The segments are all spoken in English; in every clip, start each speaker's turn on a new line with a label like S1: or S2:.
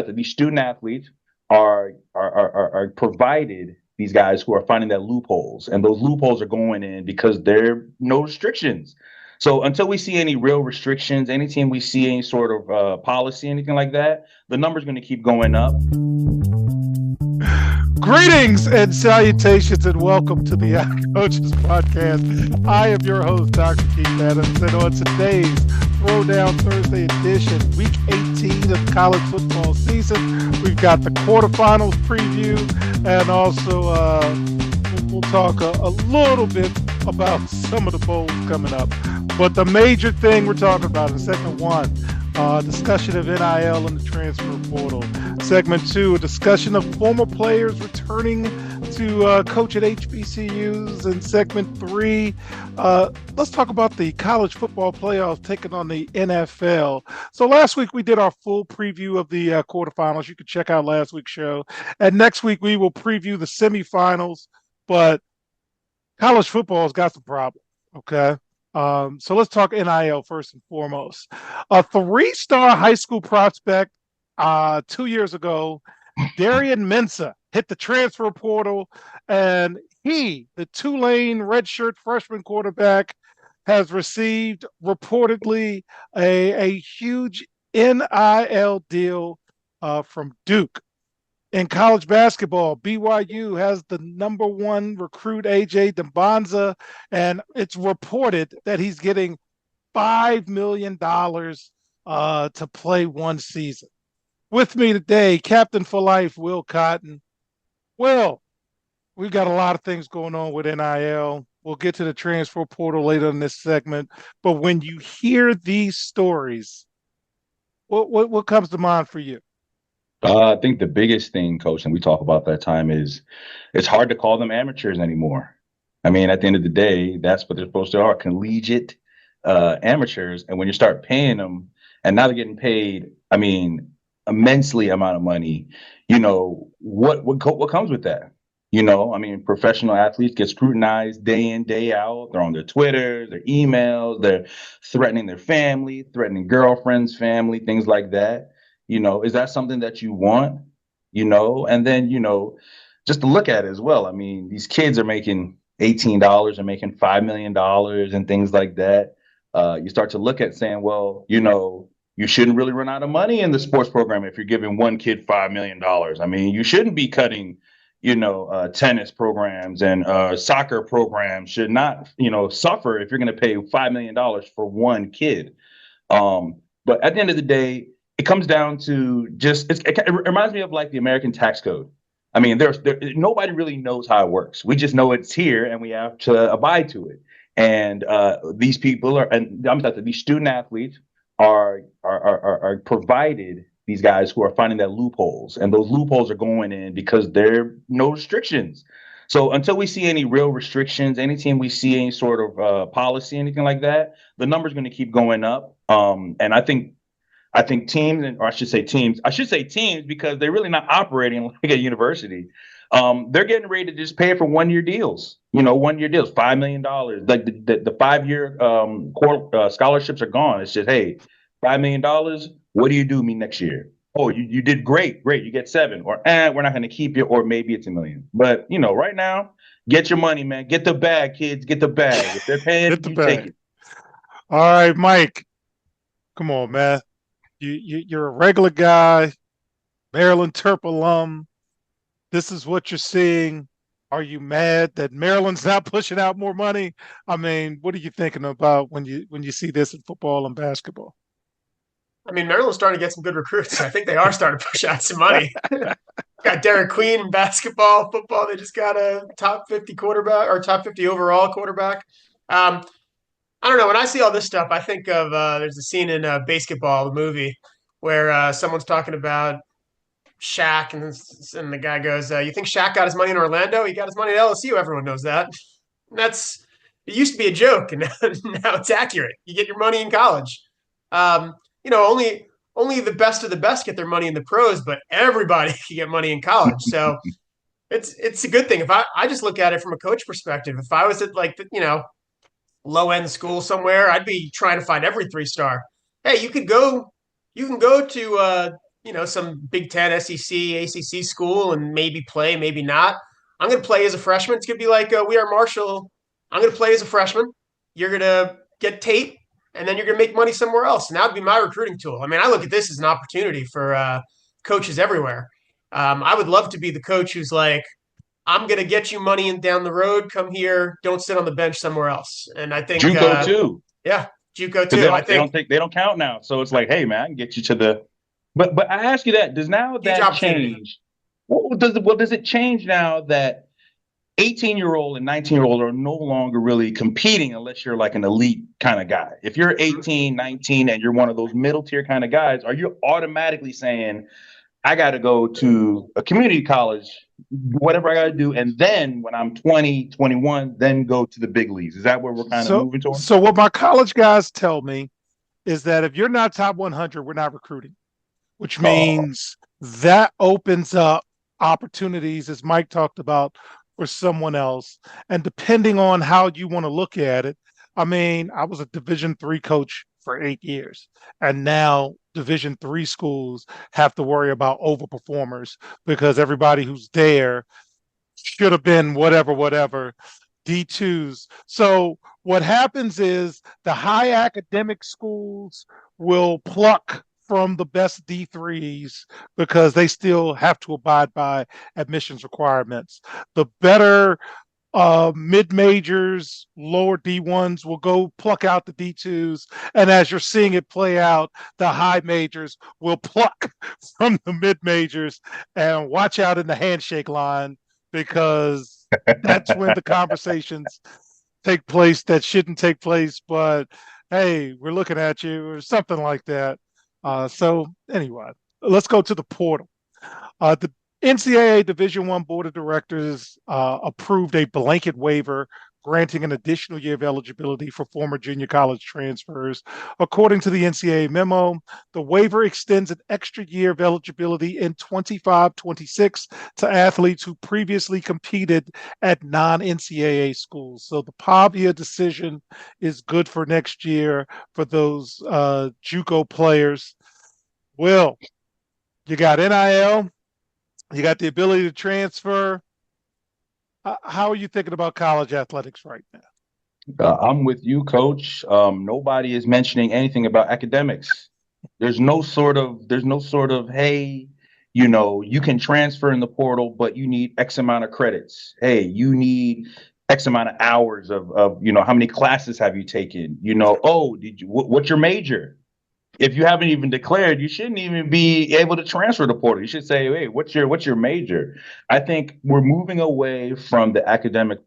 S1: that these student athletes are provided these guys who are finding that loopholes, and those loopholes are going in because there are no restrictions. So until we see any real restrictions, anytime we see any sort of policy, anything like that, the number's going to keep going up.
S2: Greetings and salutations, and welcome to the Coaches Podcast. I am your host, Dr. Keith Adams, and on today's Throwdown Thursday edition, Week 18 of college football season, we've got the quarterfinals preview, and also we'll talk a little bit about some of the bowls coming up. But the major thing we're talking about in segment one, discussion of NIL and the transfer portal. Segment two, a discussion of former players returning to coach at HBCUs. And segment three, let's talk about the college football playoffs taking on the NFL. So last week we did our full preview of the quarterfinals. You can check out last week's show. And next week we will preview the semifinals. But college football's got some problems, okay? So let's talk NIL first and foremost. A three-star high school prospect 2 years ago, Darian Mensah, hit the transfer portal, and he, the Tulane redshirt freshman quarterback, has received reportedly a huge NIL deal from Duke. In college basketball, BYU has the number one recruit, A.J. Dembonza, and it's reported that he's getting $5 million to play one season. With me today, Captain for Life, Will Cotton. Will, we've got a lot of things going on with NIL. We'll get to the transfer portal later in this segment. But when you hear these stories, what comes to mind for you?
S1: I think the biggest thing, Coach, and we talk about that time, is it's hard to call them amateurs anymore. I mean, at the end of the day, that's what they're supposed to are, collegiate amateurs. And when you start paying them, and now they're getting paid, I mean, immensely amount of money, you know, what comes with that? You know, I mean, professional athletes get scrutinized day in, day out. They're on their Twitter, their emails, they're threatening their family, threatening girlfriends, family, things like that. You know, is that something that you want? You know, and then, you know, just to look at it as well. I mean, these kids are making $18 and making $5 million and things like that. You start to look at saying, well, you know, you shouldn't really run out of money in the sports program if you're giving one kid $5 million. I mean, you shouldn't be cutting, you know, tennis programs and soccer programs should not, you know, suffer if you're going to pay $5 million for one kid. But at the end of the day, it comes down to just it reminds me of like the American tax code. I mean, nobody really knows how it works. We just know it's here and we have to abide to it. And these people are, and I'm talking these student athletes are provided these guys who are finding that loopholes, and those loopholes are going in because there are no restrictions. So until we see any real restrictions, anytime we see any sort of policy, anything like that, the number's going to keep going up. And I think teams, or I should say teams, because they're really not operating like a university. They're getting ready to just pay for 1 year deals, you know, 1 year deals, $5 million. Like the 5 year scholarships are gone. It's just, hey, $5 million. What do you do me next year? Oh, you did great. You get 7, or we're not going to keep you, or maybe it's $1 million. But you know, right now, get your money, man. Get the bag, kids. Get the bag. If they're paying, you take it.
S2: All right, Mike. Come on, man. You're a regular guy, Maryland Terp alum. This is what you're seeing. Are you mad that Maryland's not pushing out more money? I mean, what are you thinking about when you see this in football and basketball?
S3: I mean, Maryland's starting to get some good recruits. I think they are starting to push out some money. Got Derek Queen in basketball, football. They just got a top 50 quarterback or top 50 overall quarterback. I don't know. When I see all this stuff, I think of there's a scene in Basketball, the movie, where someone's talking about Shaq, and the guy goes, "You think Shaq got his money in Orlando? He got his money at LSU. Everyone knows that." It used to be a joke, and now it's accurate. You get your money in college. You know, only the best of the best get their money in the pros, but everybody can get money in college. So it's a good thing. If I just look at it from a coach perspective, if I was at like low end school somewhere, I'd be trying to find every 3-star. Hey, you can go to some Big Ten, SEC, ACC school and maybe play, maybe not. I'm going to play as a freshman. It's going to be like We Are Marshall. I'm going to play as a freshman. You're going to get tape, and then you're going to make money somewhere else. And that would be my recruiting tool. I mean, I look at this as an opportunity for coaches everywhere. I would love to be the coach who's like, I'm going to get you money and down the road. Come here. Don't sit on the bench somewhere else. And I think,
S1: JUCO too,
S3: yeah, JUCO
S1: because
S3: too. I think
S1: they don't count now. So it's like, hey man, I can get you to the. But I ask you that, does now
S3: huge
S1: that
S3: opportunity.
S1: change? Does it change now that 18-year-old and 19-year-old are no longer really competing unless you're like an elite kind of guy? If you're 18, 19, and you're one of those middle tier kind of guys, are you automatically saying, I got to go to a community college, whatever I got to do, and then when I'm 20, 21, then go to the big leagues? Is that where we're kind of
S2: So,
S1: moving toward?
S2: so what my college guys tell me is that if you're not top 100, we're not recruiting, which
S1: Oh,
S2: means that opens up opportunities, as Mike talked about, for someone else. And depending on how you want to look at it, I mean, I was a Division III coach for 8 years, and now Division III schools have to worry about overperformers because everybody who's there should have been whatever D2s. So what happens is the high academic schools will pluck from the best D3s because they still have to abide by admissions requirements. The better mid majors, lower D1s will go pluck out the D2s. And as you're seeing it play out, the high majors will pluck from the mid majors, and watch out in the handshake line because that's when the conversations take place that shouldn't take place. But hey, we're looking at you, or something like that. So, anyway, let's go to the portal. The NCAA Division I Board of Directors approved a blanket waiver granting an additional year of eligibility for former junior college transfers. According to the NCAA memo, the waiver extends an extra year of eligibility in 25-26 to athletes who previously competed at non-NCAA schools. So the Pavia decision is good for next year for those JUCO players. Will, you got NIL, you got the ability to transfer. How are you thinking about college athletics right now?
S1: I'm with you, coach. Nobody is mentioning anything about academics. There's no sort of, hey, you can transfer in the portal, but you need X amount of credits. Hey, you need X amount of hours of how many classes have you taken? Oh, what's your major? If you haven't even declared, you shouldn't even be able to transfer the portal. You should say, "Hey, what's your major?" I think we're moving away from the academic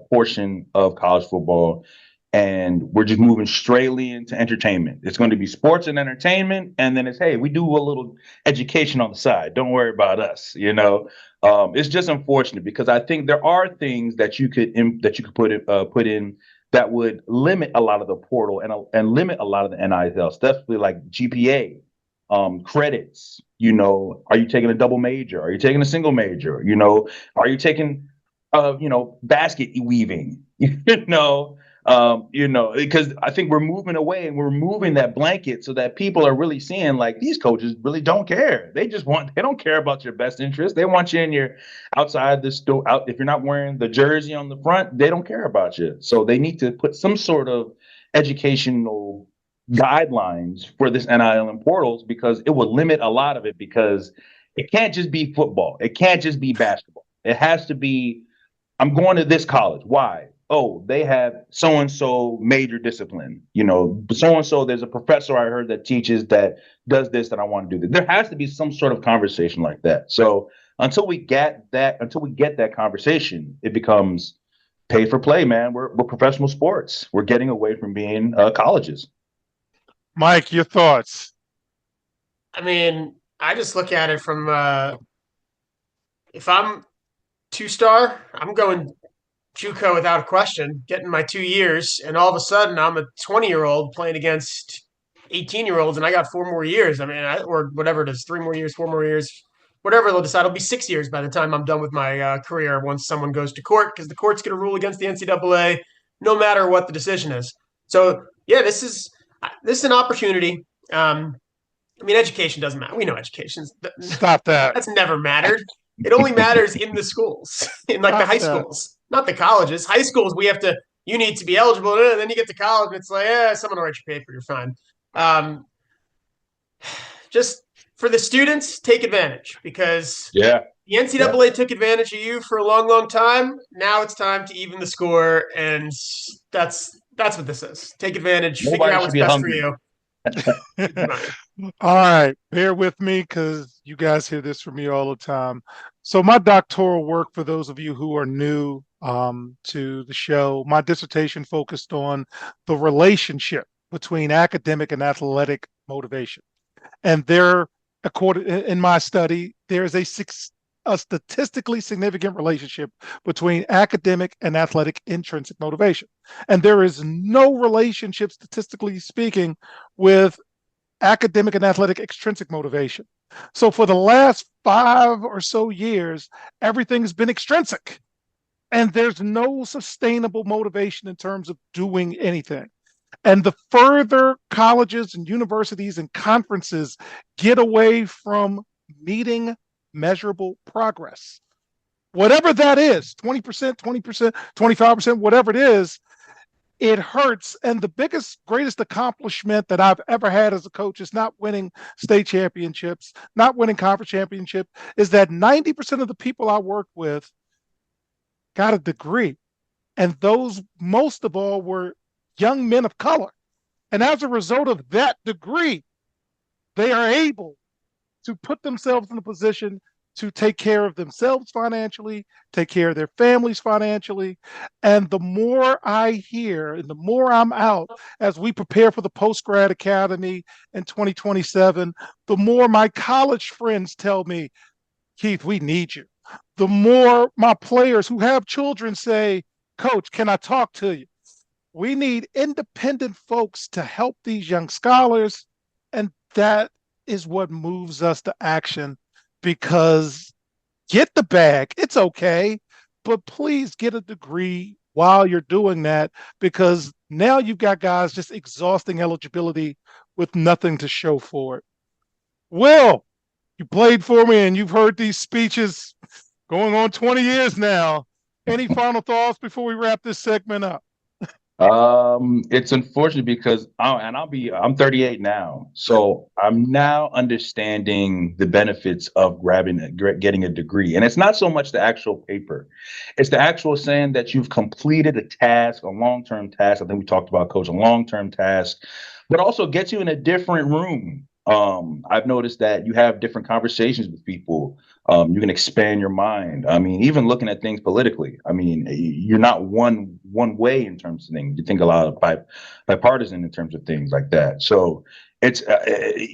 S1: portion of college football, and we're just moving straightly into entertainment. It's going to be sports and entertainment, and then it's, hey, we do a little education on the side. Don't worry about us. It's just unfortunate because I think there are things that you could put in that would limit a lot of the portal and limit a lot of the NIL, especially like GPA, credits. Are you taking a double major? Are you taking a single major? Are you taking, basket weaving? Because I think we're moving away and we're moving that blanket so that people are really seeing like these coaches really don't care. They don't care about your best interest. They want you in your outside the store out. If you're not wearing the jersey on the front, they don't care about you. So they need to put some sort of educational guidelines for this NIL and portals because it will limit a lot of it because it can't just be football. It can't just be basketball. It has to be, I'm going to this college. Why? Oh, they have so and so major discipline. So and so. There's a professor I heard that teaches that does this that I want to do. There has to be some sort of conversation like that. So until we get that conversation, it becomes pay for play, man. We're professional sports. We're getting away from being colleges.
S2: Mike, your thoughts?
S3: I mean, I just look at it from if I'm two-star, I'm going JUCO without a question, getting my 2 years, and all of a sudden I'm a 20-year-old playing against 18-year-olds, and I got 4 more years. I mean, or whatever it is, 3 more years, 4 more years, whatever they'll decide. It'll be 6 years by the time I'm done with my career once someone goes to court because the court's going to rule against the NCAA no matter what the decision is. So yeah, this is an opportunity. I mean, education doesn't matter. We know education's
S2: Stop that.
S3: that's never mattered. It only matters in the schools, in like the
S2: Stop
S3: high
S2: that.
S3: schools, not the colleges. High schools, you need to be eligible. And then you get to college, and it's like, someone will write your paper, you're fine. Just for the students, take advantage because
S1: Yeah.
S3: the NCAA took advantage of you for a long, long time. Now it's time to even the score, and that's what this is. Take advantage, figure
S1: Nobody
S3: out
S1: should
S3: what's
S1: be
S3: best for
S1: hungry.
S3: you.
S2: All right, bear with me because you guys hear this from me all the time. So my doctoral work, for those of you who are new to the show, my dissertation focused on the relationship between academic and athletic motivation. And according in my study, there is a statistically significant relationship between academic and athletic intrinsic motivation. And there is no relationship, statistically speaking, with academic and athletic extrinsic motivation. So for the last 5 or so years, everything's been extrinsic. And there's no sustainable motivation in terms of doing anything. And the further colleges and universities and conferences get away from meeting measurable progress, whatever that is, 20%, 20%, 25%, whatever it is, it hurts. And the greatest accomplishment that I've ever had as a coach is not winning state championships, not winning conference championship, is that 90% of the people I worked with got a degree. And those, most of all, were young men of color. And as a result of that degree, they are able to put themselves in a position to take care of themselves financially, take care of their families financially. And the more I hear and the more I'm out as we prepare for the Post-Grad Academy in 2027, the more my college friends tell me, Keith, we need you. The more my players who have children say, Coach, can I talk to you? We need independent folks to help these young scholars. And that is what moves us to action, because get the bag. It's okay, but please get a degree while you're doing that, because now you've got guys just exhausting eligibility with nothing to show for it. Will, you played for me and you've heard these speeches going on 20 years now. Any final thoughts before we wrap this segment up?
S1: It's unfortunate because I'm 38 now, so I'm now understanding the benefits of getting a degree. And it's not so much the actual paper, it's the actual saying that you've completed a task, a long-term task. I think we talked about, Coach, a long-term task, but also gets you in a different room. I've noticed that you have different conversations with people. You can expand your mind. I mean, even looking at things politically. I mean, you're not one way in terms of things. You think a lot of bipartisan in terms of things like that. So it's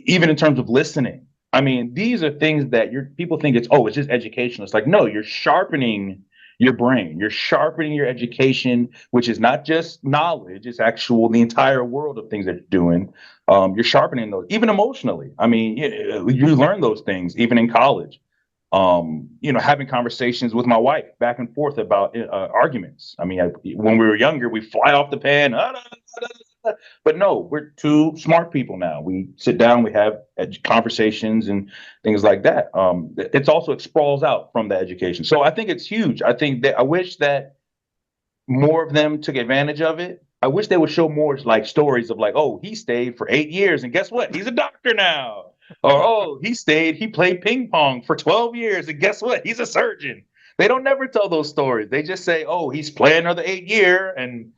S1: even in terms of listening. I mean, these are things that people think it's just educational. It's like, no, you're sharpening your brain. You're sharpening your education, which is not just knowledge, it's the entire world of things that you're doing. You're sharpening those, even emotionally. I mean, you learn those things even in college. Having conversations with my wife back and forth about arguments. I mean, when we were younger, we fly off the pan. But no, we're two smart people now. We sit down, we have conversations and things like that. It's also sprawls out from the education. So I think it's huge. I think that I wish that more of them took advantage of it. I wish they would show more like stories of like, oh, he stayed for 8 years and guess what? He's a doctor now. Or, oh, he played ping pong for 12 years and guess what? He's a surgeon. They don't never tell those stories. They just say, oh, he's playing another 8 year. And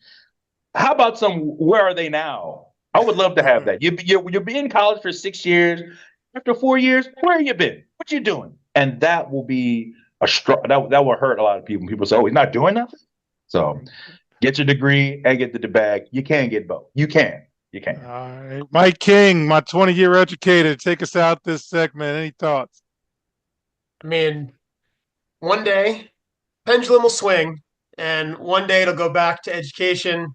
S1: how about where are they now? I would love to have that. You'll be in college for 6 years. After 4 years, where have you been? What you doing? And that will be that will hurt a lot of people. People say, oh, he's not doing nothing. So get your degree and get the bag. You can get both. You can. All
S2: right. Mike King, my 20-year educator, take us out this segment. Any thoughts?
S3: I mean, one day pendulum will swing and one day it'll go back to education,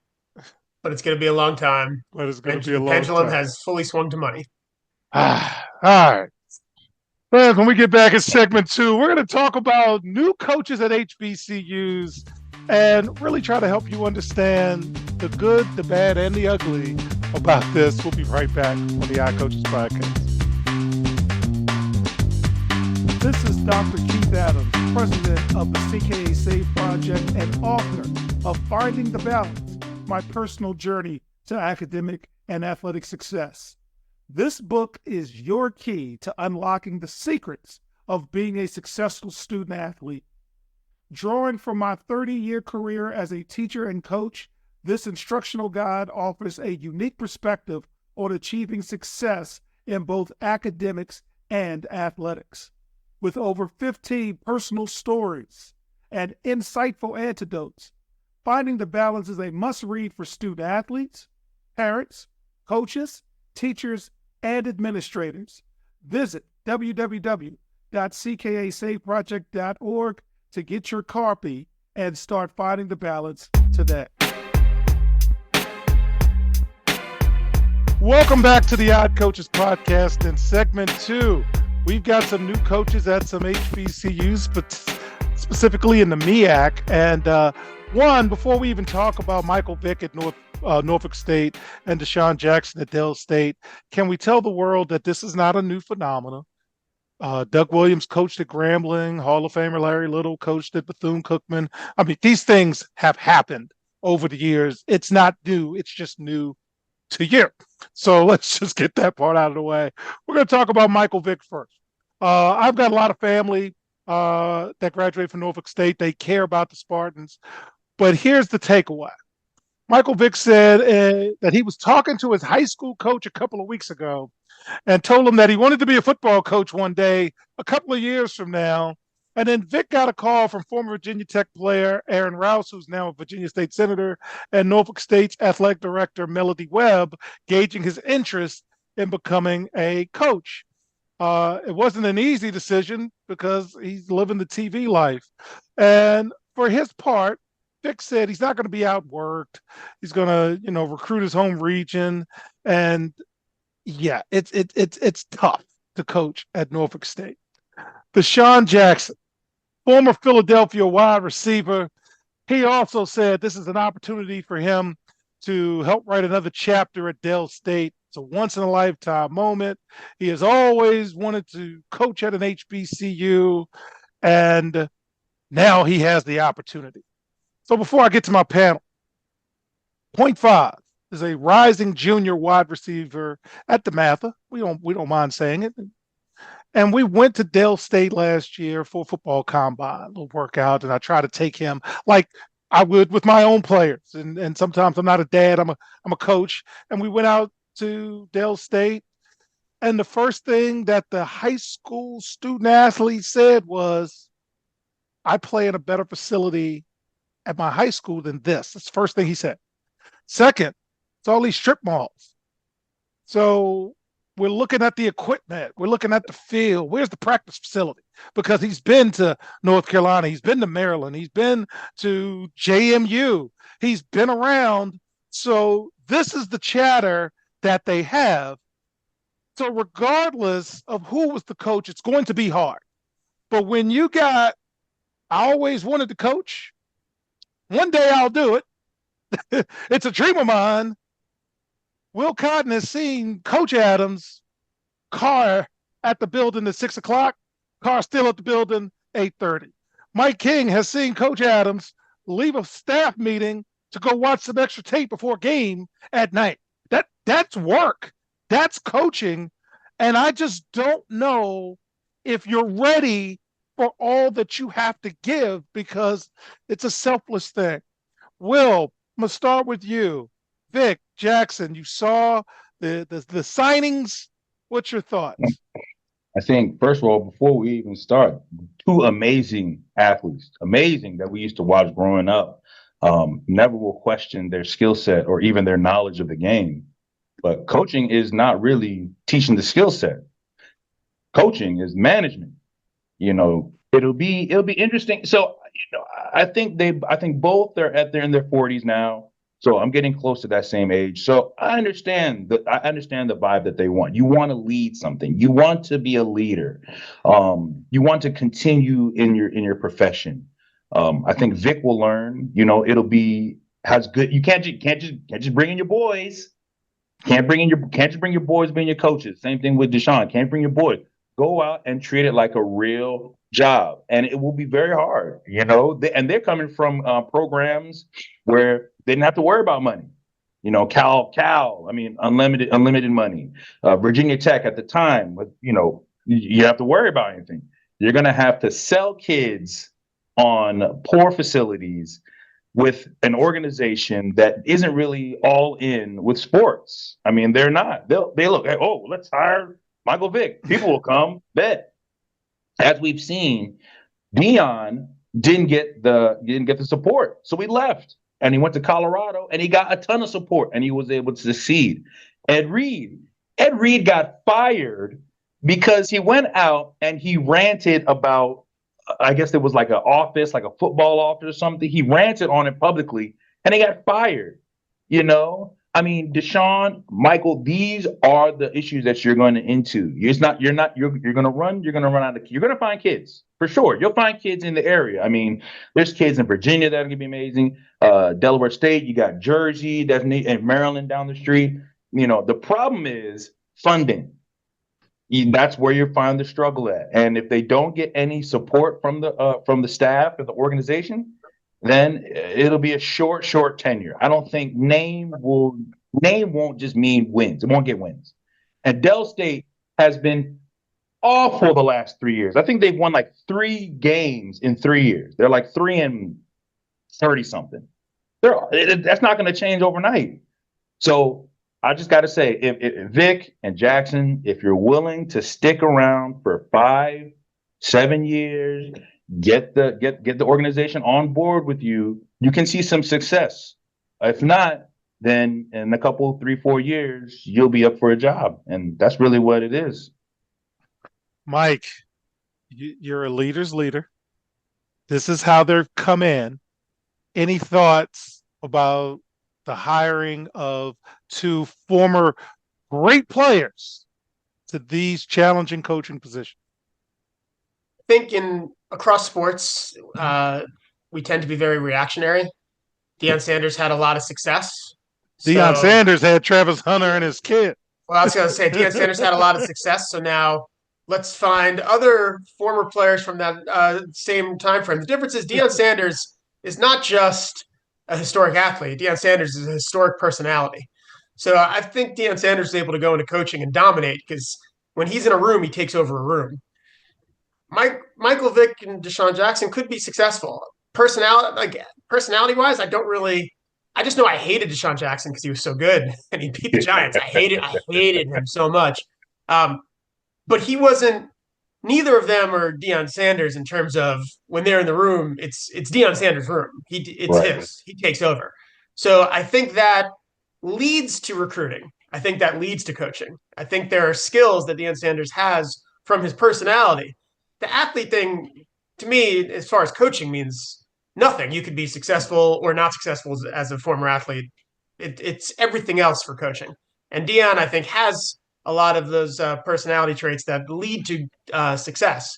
S3: but it's going to be a long time.
S2: But it's going to be a long time.
S3: Pendulum has fully swung to money.
S2: All right. Friends, when we get back in segment 2, we're going to talk about new coaches at HBCUs and really try to help you understand the good, the bad, and the ugly about this. We'll be right back on the iCoaches Podcast. This is Dr. Keith Adams, president of the CKA Save Project and author of Finding the Balance, my personal journey to academic and athletic success. This book is your key to unlocking the secrets of being a successful student athlete. Drawing from my 30-year career as a teacher and coach, this instructional guide offers a unique perspective on achieving success in both academics and athletics. With over 15 personal stories and insightful antidotes, Finding the Balance is a must-read for student athletes, parents, coaches, teachers, and administrators. Visit www.ckasaveproject.org to get your copy and start finding the balance today. Welcome back to the Odd Coaches Podcast. In segment 2, we've got some new coaches at some HBCUs, but specifically in the MEAC. And one, before we even talk about Michael Vick at Norfolk State and Deshaun Jackson at Dell State, can we tell the world that this is not a new phenomenon? Doug Williams coached at Grambling, Hall of Famer Larry Little coached at Bethune-Cookman. I mean, these things have happened over the years. It's not new. It's just new to you. So let's just get that part out of the way. We're going to talk about Michael Vick first. I've got a lot of family that graduated from Norfolk State. They care about the Spartans. But here's the takeaway. Michael Vick said that he was talking to his high school coach a couple of weeks ago and told him that he wanted to be a football coach one day, a couple of years from now. And then Vic got a call from former Virginia Tech player Aaron Rouse, who's now a Virginia State Senator, and Norfolk State's athletic director Melody Webb, gauging his interest in becoming a coach. It wasn't an easy decision because he's living the TV life. And for his part, Vic said he's not going to be outworked. He's going to, recruit his home region. And yeah, it's tough to coach at Norfolk State. Deshaun Jackson, former Philadelphia wide receiver, he also said this is an opportunity for him to help write another chapter at Dell State. It's a once-in-a-lifetime moment. He has always wanted to coach at an HBCU, and now he has the opportunity. So before I get to my panel, point 5 is a rising junior wide receiver at DeMatha. We don't mind saying it. And we went to Dell State last year for a football combine, a little workout, and I try to take him like I would with my own players. And sometimes I'm not a dad, I'm a coach. And we went out to Dell State, and the first thing that the high school student athlete said was, I play in a better facility at my high school than this. That's the first thing he said. Second, it's all these strip malls. So we're looking at the equipment. We're looking at the field. Where's the practice facility? Because he's been to North Carolina. He's been to Maryland. He's been to JMU. He's been around. So this is the chatter that they have. So regardless of who was the coach, it's going to be hard. But when you got, I always wanted to coach, one day I'll do it. It's a dream of mine. Will Cotton has seen Coach Adams' car at the building at 6 o'clock, car still at the building 8:30. Mike King has seen Coach Adams leave a staff meeting to go watch some extra tape before game at night. That's work. That's coaching. And I just don't know if you're ready for all that you have to give because it's a selfless thing. Will, I'm going to start with you. Vic, Jackson, you saw the signings. What's your thoughts?
S1: I think, first of all, before we even start, 2 amazing athletes, amazing that we used to watch growing up. Never will question their skill set or even their knowledge of the game. But coaching is not really teaching the skill set. Coaching is management. It'll be interesting. So, I think both they're in their 40s now. So I'm getting close to that same age. So I understand the vibe that they want. You want to lead something. You want to be a leader. You want to continue in your profession. I think Vic will learn. It'll be has good. You can't just bring in your boys. Can't just bring your boys being your coaches. Same thing with Deshaun. Can't bring your boys. go out and treat it like a real job, and it will be very hard. And they're coming from programs where they didn't have to worry about money. Cal. I mean, unlimited money. Virginia Tech at the time, but you have to worry about anything. You're going to have to sell kids on poor facilities with an organization that isn't really all in with sports. I mean, they're not. They look, oh, let's hire Michael Vick. People will come, bet. As we've seen, Dion didn't get the support, so he left and he went to Colorado and he got a ton of support and he was able to succeed. Ed Reed, Ed Reed got fired because he went out and he ranted about, I guess it was like an office, like a football office or something. He ranted on it publicly and he got fired. I mean, Deshaun, Michael, these are the issues that you're going to into. You're going to run, you're going to run out of, you're going to find kids for sure. You'll find kids in the area. I mean, there's kids in Virginia that are going to be amazing. Delaware State, you got Jersey, definitely, and Maryland down the street. The problem is funding. That's where you find the struggle at. And if they don't get any support from the staff and the organization, then it'll be a short tenure. I don't think name won't just mean wins. It won't get wins. And Dell State has been awful the last 3 years. I think they've won like 3 games in 3 years. They're like 3-30 something. That's not going to change overnight. So I just got to say, if Vic and Jackson, if you're willing to stick around for 5-7 years, get the organization on board with you, you can see some success. If not, then in a couple, 3-4 years, you'll be up for a job, and that's really what it is.
S2: Mike, you're a leader's leader. This is how they've come in. Any thoughts about the hiring of 2 former great players to these challenging coaching positions?
S3: I think across sports, we tend to be very reactionary. Deion Sanders had a lot of success.
S2: Deion Sanders had Travis Hunter and his kid.
S3: Well, I was going to say Deion Sanders had a lot of success. So now let's find other former players from that same time frame. The difference is Deion Sanders is not just a historic athlete. Deion Sanders is a historic personality. So I think Deion Sanders is able to go into coaching and dominate because when he's in a room, he takes over a room. Michael Vick and Deshaun Jackson could be successful. Personality wise, I just know I hated Deshaun Jackson because he was so good and he beat the Giants. I hated him so much. But he wasn't. Neither of them are Deion Sanders in terms of when they're in the room. It's Deion Sanders' room. It's right. His. He takes over. So I think that leads to recruiting. I think that leads to coaching. I think there are skills that Deion Sanders has from his personality. The athlete thing, to me, as far as coaching, means nothing. You could be successful or not successful as a former athlete. It's everything else for coaching. And Deion, I think, has a lot of those personality traits that lead to success.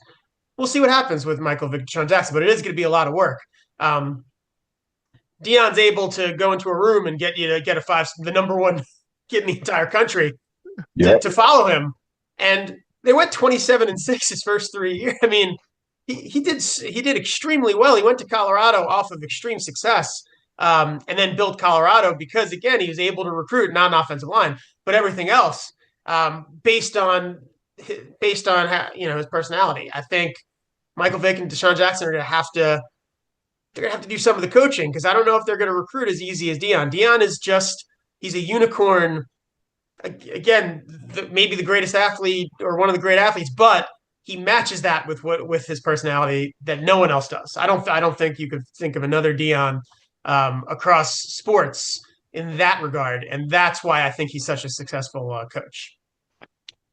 S3: We'll see what happens with Michael Vick, Deshaun Jackson, but it is going to be a lot of work. Deion's able to go into a room and get the number one kid in the entire country to follow him. And they went 27-6 his first 3 years. I mean, he did extremely well. He went to Colorado off of extreme success, and then built Colorado because, again, he was able to recruit not an offensive line, but everything else based on his personality. I think Michael Vick and Deshaun Jackson are going to have to do some of the coaching because I don't know if they're going to recruit as easy as Deion. Deion is he's a unicorn. Again, maybe the greatest athlete or one of the great athletes, but he matches that with his personality that no one else does. I don't think you could think of another Deion across sports in that regard, and that's why I think he's such a successful coach.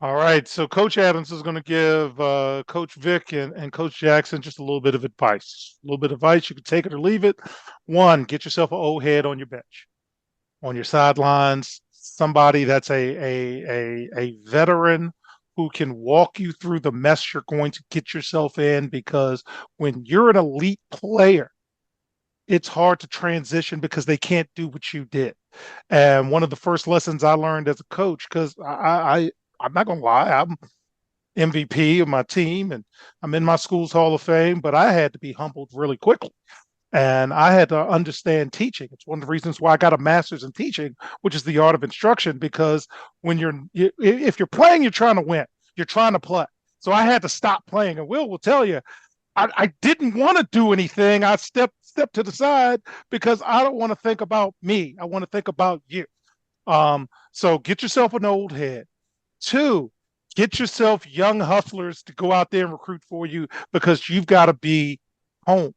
S2: All right, so Coach Adams is going to give Coach Vick and Coach Jackson just a little bit of advice. A little bit of advice, you can take it or leave it. 1, get yourself an old head on your bench, on your sidelines, somebody that's a veteran who can walk you through the mess you're going to get yourself in, because when you're an elite player, it's hard to transition because they can't do what you did. And one of the first lessons I learned as a coach, because I'm not going to lie, MVP of my team, and I'm in my school's Hall of Fame, but I had to be humbled really quickly. And I had to understand teaching. It's one of the reasons why I got a master's in teaching, which is the art of instruction, because if you're playing, you're trying to win, you're trying to play. So I had to stop playing. And Will tell you, I didn't want to do anything. I stepped to the side because I don't want to think about me. I want to think about you. So get yourself an old head. Two, get yourself young hustlers to go out there and recruit for you, because you've got to be home.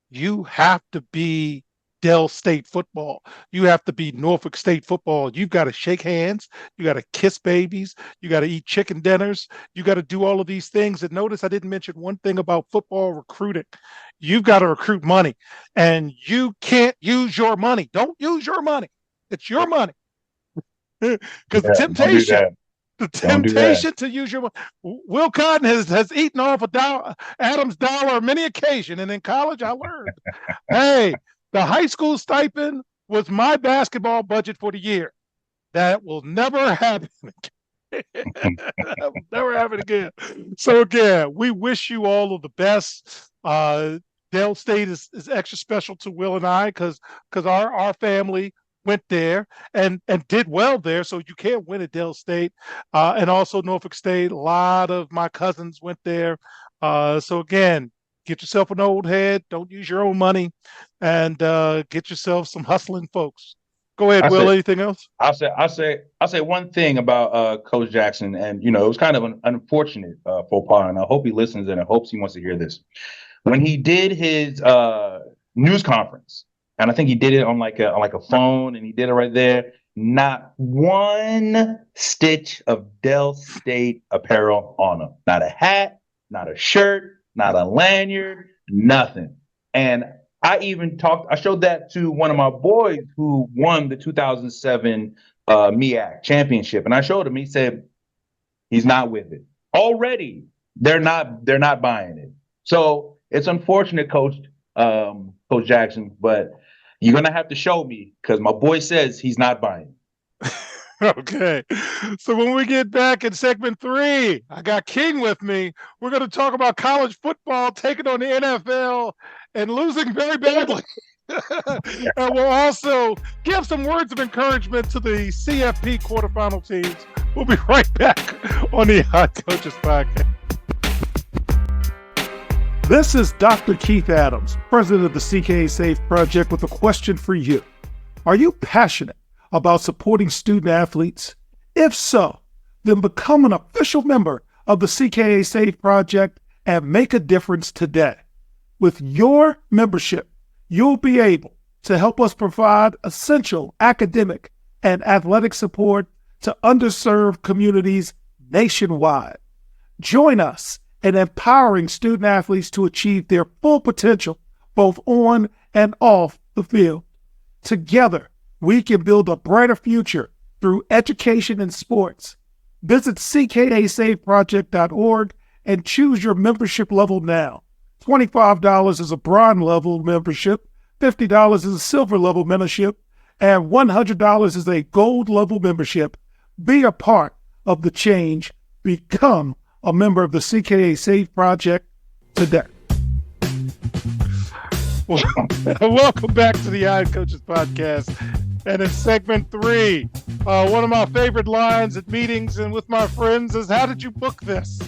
S2: You have to be Dell State football. You have to be Norfolk State football. You've got to shake hands. You got to kiss babies. You got to eat chicken dinners. You got to do all of these things. And notice I didn't mention one thing about football recruiting. You've got to recruit money, and you can't use your money. Don't use your money. It's your money. Because
S1: Yeah, don't do that.
S2: the
S1: Don't do that.
S2: temptation to use your money. Will Cotton has eaten off Adam's dollar on many occasions, and in college I learned, hey, the high school stipend was my basketball budget for the year. That will never happen again. That will never happen again. So again, we wish you all of the best. Dale State is extra special to Will and I, because our family went there and did well there. So you can't win at Dell State. And also Norfolk State. A lot of my cousins went there. So again, get yourself an old head. Don't use your own money, and get yourself some hustling folks. Go ahead,
S1: I
S2: Will.
S1: said,
S2: Anything else?
S1: I say one thing about Coach Jackson, and it was kind of an unfortunate faux pas, and I hope he listens and I hope he wants to hear this. When he did his news conference, and I think he did it on like a phone, and he did it right there. Not one stitch of Dell State apparel on him. Not a hat, not a shirt, not a lanyard, nothing. And I showed that to one of my boys who won the 2007 MEAC championship. And I showed him, he said, he's not with it. Already, they're not buying it. So it's unfortunate, Coach Jackson, but you're gonna have to show me, because my boy says he's not buying.
S2: Okay. So when we get back in segment 3, I got King with me. We're going to talk about college football taking on the NFL and losing very badly. And we'll also give some words of encouragement to the CFP quarterfinal teams. We'll be right back on the Hot Coaches Podcast. This is Dr. Keith Adams, president of the CKA Safe Project, with a question for you. Are you passionate about supporting student athletes? If so, then become an official member of the CKA Safe Project and make a difference today. With your membership, you'll be able to help us provide essential academic and athletic support to underserved communities nationwide. Join us in empowering student athletes to achieve their full potential, both on and off the field. Together, we can build a brighter future through education and sports. Visit ckasafeproject.org and choose your membership level now. $25 is a bronze level membership, $50 is a silver level membership, and $100 is a gold level membership. Be a part of the change. Become a member of the CKA Safe Project today. Welcome back to the Iron Coaches Podcast. And in segment 3, one of my favorite lines at meetings and with my friends is, how did you book this?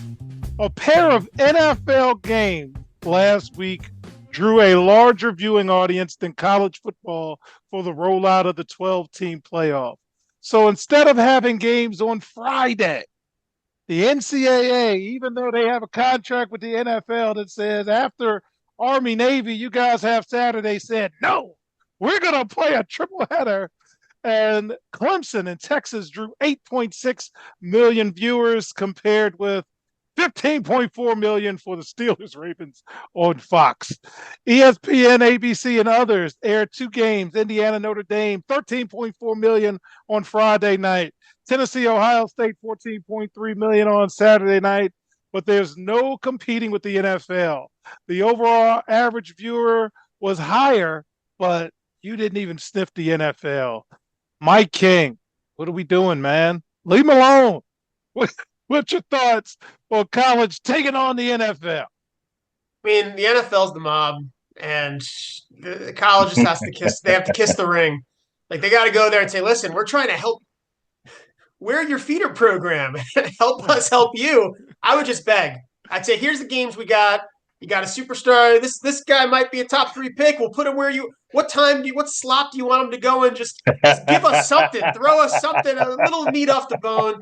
S2: A pair of NFL games last week drew a larger viewing audience than college football for the rollout of the 12-team playoff. So instead of having games on Friday, the NCAA, even though they have a contract with the NFL that says after Army, Navy, you guys have Saturday, said, no, we're going to play a triple header. And Clemson in Texas drew 8.6 million viewers compared with 15.4 million for the Steelers Ravens on Fox. ESPN, ABC, and others aired 2 games. Indiana, Notre Dame, 13.4 million on Friday night. Tennessee, Ohio State, 14.3 million on Saturday night. But there's no competing with the NFL. The overall average viewer was higher, but you didn't even sniff the NFL. Mike King, what are we doing, man? Leave him alone. What's your thoughts on college taking on the NFL?
S3: I mean, the NFL's the mob, and the college just has to kiss. They have to kiss the ring. Like they got to go there and say, "Listen, we're trying to help. We're your feeder program. Help us help you." I would just beg. I'd say, "Here's the games we got. You got a superstar. This guy might be a top 3 pick. We'll put him where you. What slot do you want him to go in? Just give us something. Throw us something. A little meat off the bone.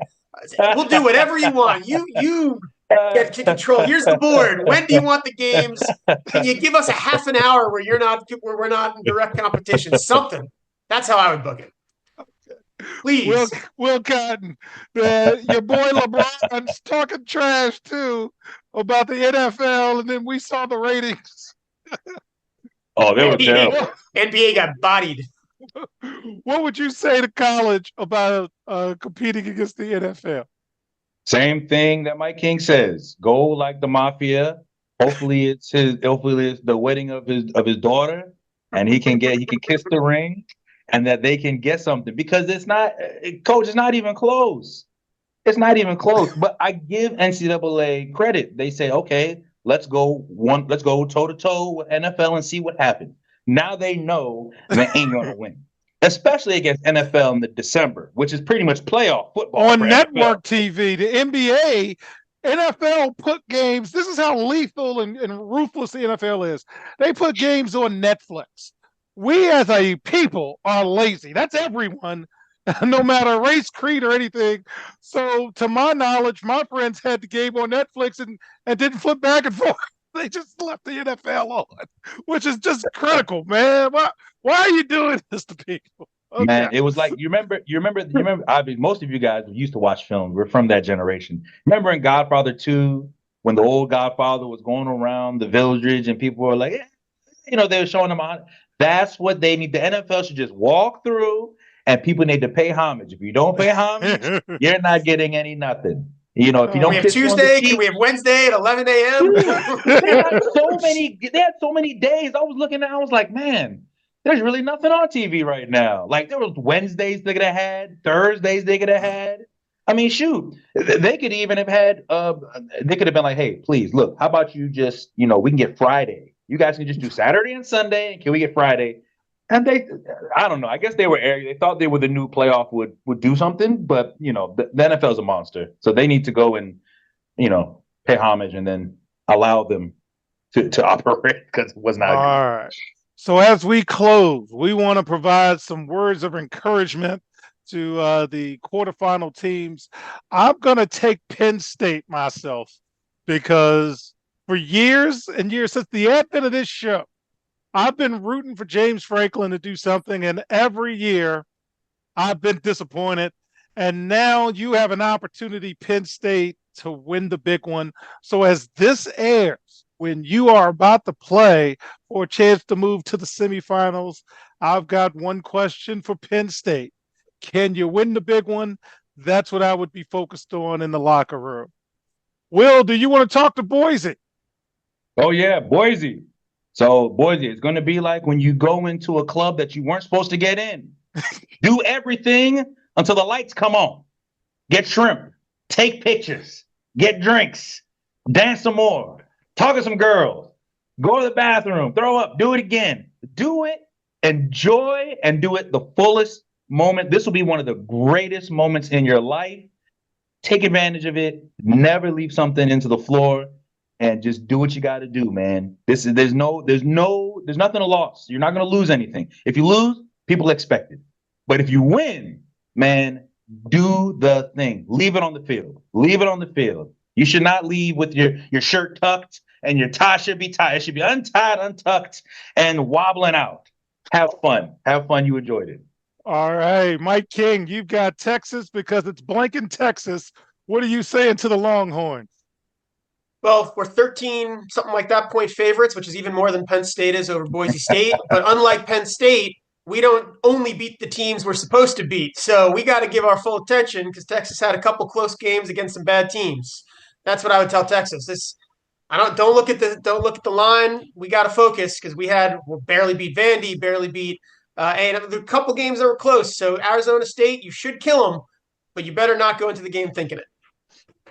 S3: We'll do whatever you want. You get to control. Here's the board. When do you want the games? Can you give us a half an hour where we're not in direct competition? Something. That's how I would book it.
S2: Will
S3: Please.
S2: Will Cotton, your boy LeBron's talking trash too about the NFL, and then we saw the ratings.
S1: Oh, they were
S3: NBA,
S1: terrible.
S3: NBA got bodied.
S2: What would you say to college about competing against the NFL?
S1: Same thing that Mike King says. Go like the mafia. Hopefully it's the wedding of his daughter, and he can kiss the ring, and that they can get something because it's not, coach, it's not even close. It's not even close. But I give NCAA credit. They say, okay, let's go toe to toe with NFL and see what happens. Now they know they ain't gonna win. Especially against NFL in the December, which is pretty much playoff football
S2: On
S1: for
S2: network
S1: NFL.
S2: TV, the NBA, NFL put games. This is how lethal and ruthless the NFL is. They put games on Netflix. We as a people are lazy. That's everyone, no matter race, creed, or anything. So, to my knowledge, my friends had the game on Netflix and didn't flip back and forth. They just left the NFL on, which is just critical, man. Why are you doing this to people? Okay.
S1: Man, it was like you remember. Most of you guys used to watch films. We're from that generation. Remember in Godfather 2, when the old Godfather was going around the village and people were like, they were showing them out. That's what they need. The NFL should just walk through, and people need to pay homage. If you don't pay homage, you're not getting any nothing. If you
S3: Can we
S1: don't
S3: have
S1: kiss you on the
S3: Tuesday? Can
S1: cheek,
S3: we have Wednesday at 11 a.m.?
S1: dude, they had so many days. I was looking at, I was like, man, there's really nothing on TV right now. Like there was Wednesdays they could have had, Thursdays they could have had. I mean, shoot, they could even have had. They could have been like, hey, please look, how about you just, we can get Friday. You guys can just do Saturday and Sunday, and can we get Friday? And I don't know. I guess they were arrogant. They thought they were the new playoff would do something, but the NFL is a monster, so they need to go and pay homage and then allow them to operate because it was not good.
S2: All right. So as we close, we want to provide some words of encouragement to the quarterfinal teams. I'm going to take Penn State myself because for years and years since the advent of this show, I've been rooting for James Franklin to do something, and every year I've been disappointed. And now you have an opportunity, Penn State, to win the big one. So as this airs, when you are about to play for a chance to move to the semifinals, I've got one question for Penn State. Can you win the big one? That's what I would be focused on in the locker room. Will, do you want to talk to Boise?
S1: Oh yeah, Boise. So Boise, it's going to be like when you go into a club that you weren't supposed to get in. Do everything until the lights come on. Get shrimp, take pictures, get drinks, dance some more, talk to some girls, go to the bathroom, throw up, do it again. Do it, enjoy, and do it the fullest moment. This will be one of the greatest moments in your life. Take advantage of it. Never leave something into the floor, and just do what you got to do, man. There's nothing to lose. You're not going to lose anything. If you lose, people expect it. But if you win, man, do the thing. Leave it on the field. Leave it on the field. You should not leave with your shirt tucked and your tie should be tied. It should be untied, untucked, and wobbling out. Have fun. Have fun. You enjoyed it.
S2: All right, Mike King, you've got Texas because it's blank in Texas. What are you saying to the Longhorns?
S3: Well, we're 13, something like that, point favorites, which is even more than Penn State is over Boise State. But unlike Penn State, we don't only beat the teams we're supposed to beat. So we got to give our full attention because Texas had a couple close games against some bad teams. That's what I would tell Texas. Don't look at the line. We got to focus because we barely beat Vandy, barely beat and a couple games that were close. So Arizona State, you should kill them, but you better not go into the game thinking it.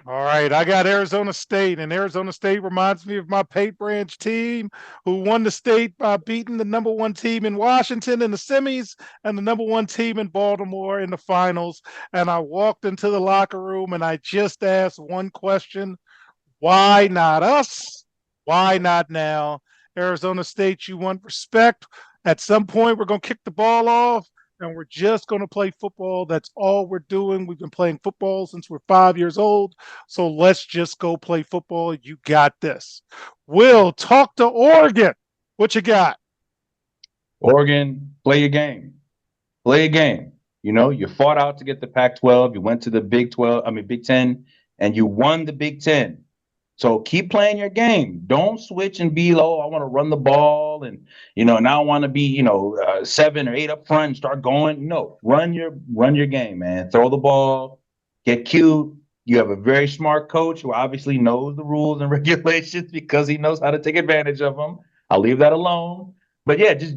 S2: All right, I got Arizona State, and Arizona State reminds me of my Pate Branch team who won the state by beating the number one team in Washington in the semis and the number one team in Baltimore in the finals. And I walked into the locker room and I just asked one question: why not us? Why not now? Arizona State, you want respect. At some point, we're going to kick the ball off and we're just going to play football. That's all we're doing. We've been playing football since we're 5 years old. So let's just go play football. You got this. Will, talk to Oregon. What you got?
S1: Oregon, play your game. Play a game. You know, you fought out to get the Pac-12. You went to the Big Ten, and you won the Big Ten. So keep playing your game. Don't switch and be, I want to run the ball and, now I want to be, 7 or 8 up front and start going. No, run your game, man. Throw the ball, get cute. You have a very smart coach who obviously knows the rules and regulations because he knows how to take advantage of them. I'll leave that alone. But yeah, just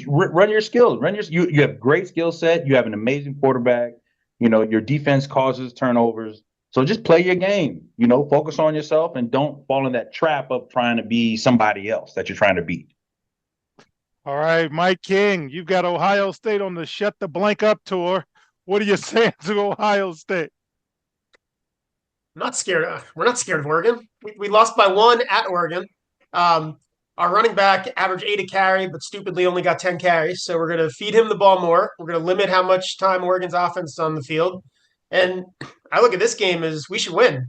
S1: run your skills. You have great skill set. You have an amazing quarterback. Your defense causes turnovers. So just play your game, focus on yourself and don't fall in that trap of trying to be somebody else that you're trying to beat.
S2: All right, Mike King, you've got Ohio State on the Shut the Blank Up tour. What are you saying to Ohio State?
S3: I'm not scared. We're not scared of Oregon. We lost by 1 at Oregon. Our running back averaged 8 a carry, but stupidly only got 10 carries. So we're going to feed him the ball more. We're going to limit how much time Oregon's offense is on the field. And I look at this game as we should win.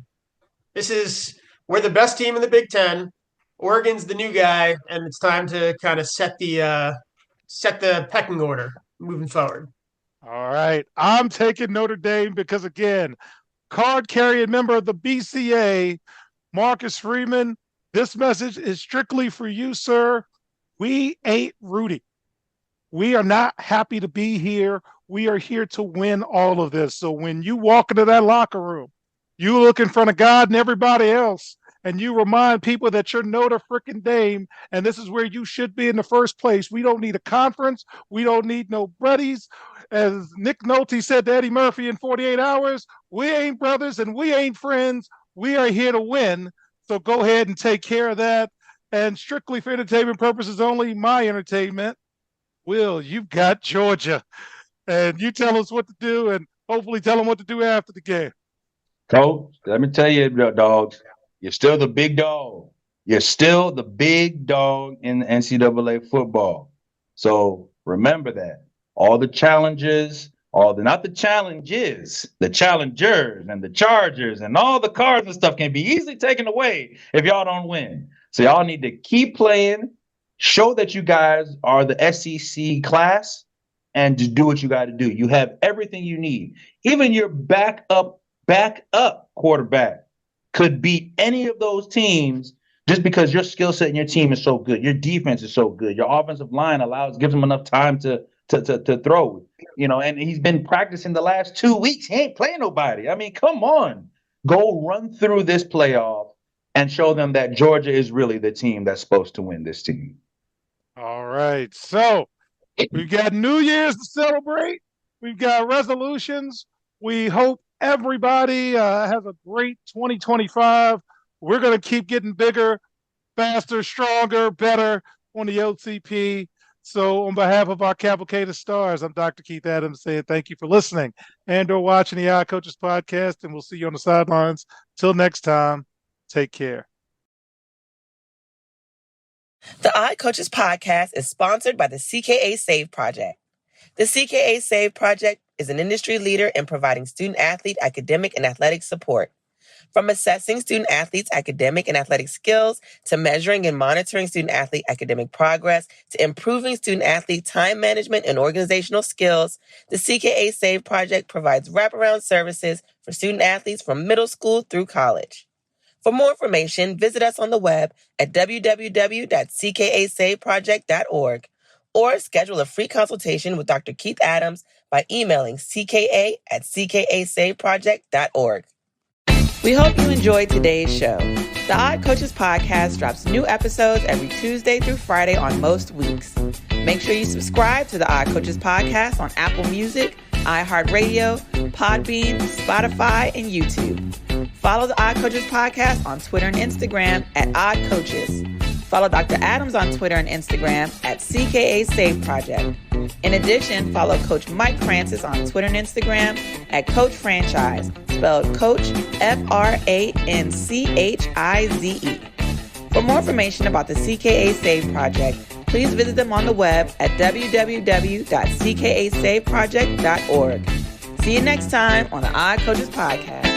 S3: We're the best team in the Big Ten. Oregon's the new guy, and it's time to kind of set the pecking order moving forward.
S2: All right. I'm taking Notre Dame because, again, card-carrying member of the BCA, Marcus Freeman, this message is strictly for you, sir. We ain't Rudy. We are not happy to be here. We are here to win all of this. So when you walk into that locker room, you look in front of God and everybody else, and you remind people that you're Notre freaking Dame, and this is where you should be in the first place. We don't need a conference. We don't need no buddies. As Nick Nolte said to Eddie Murphy in 48 Hours, we ain't brothers and we ain't friends. We are here to win. So go ahead and take care of that. And strictly for entertainment purposes only, my entertainment. Will, you've got Georgia. And you tell us what to do and hopefully tell them what to do after the game.
S1: Coach, let me tell you, dogs, you're still the big dog. You're still the big dog in the NCAA football. So remember that. All the challenges, not the challenges, the challengers and the chargers and all the cards and stuff can be easily taken away if y'all don't win. So y'all need to keep playing, show that you guys are the SEC class, and just do what you got to do. You have everything you need. Even your backup quarterback could beat any of those teams just because your skill set and your team is so good. Your defense is so good. Your offensive line gives him enough time to throw. And he's been practicing the last 2 weeks. He ain't playing nobody. I mean, come on. Go run through this playoff and show them that Georgia is really the team that's supposed to win this team.
S2: All right. So we've got New Year's to celebrate. We've got resolutions. We hope everybody has a great 2025. We're going to keep getting bigger, faster, stronger, better on the OCP. So on behalf of our cavalcade of stars, I'm Dr. Keith Adams saying thank you for listening and or watching the Eye Coaches podcast, and we'll see you on the sidelines. Till next time, take care.
S4: The Eye Coaches podcast is sponsored by the CKA Save Project. The CKA Save Project is an industry leader in providing student-athlete academic and athletic support. From assessing student-athletes' academic and athletic skills, to measuring and monitoring student-athlete academic progress, to improving student-athlete time management and organizational skills, the CKA Save Project provides wraparound services for student-athletes from middle school through college. For more information, visit us on the web at www.ckasaveproject.org or schedule a free consultation with Dr. Keith Adams by emailing cka@ckasaveproject.org. We hope you enjoyed today's show. The Odd Coaches podcast drops new episodes every Tuesday through Friday on most weeks. Make sure you subscribe to the Odd Coaches podcast on Apple Music, iHeartRadio, Podbean, Spotify, and YouTube.
S5: Follow the Odd Coaches podcast on Twitter and Instagram at Odd Coaches. Follow Dr. Adams on Twitter and Instagram at CKA Save Project. In addition, follow Coach Mike Francis on Twitter and Instagram at Coach Franchise, spelled Coach Franchize. For more information about the CKA Save Project, please visit them on the web at www.ckasaveproject.org. See you next time on the Odd Coaches podcast.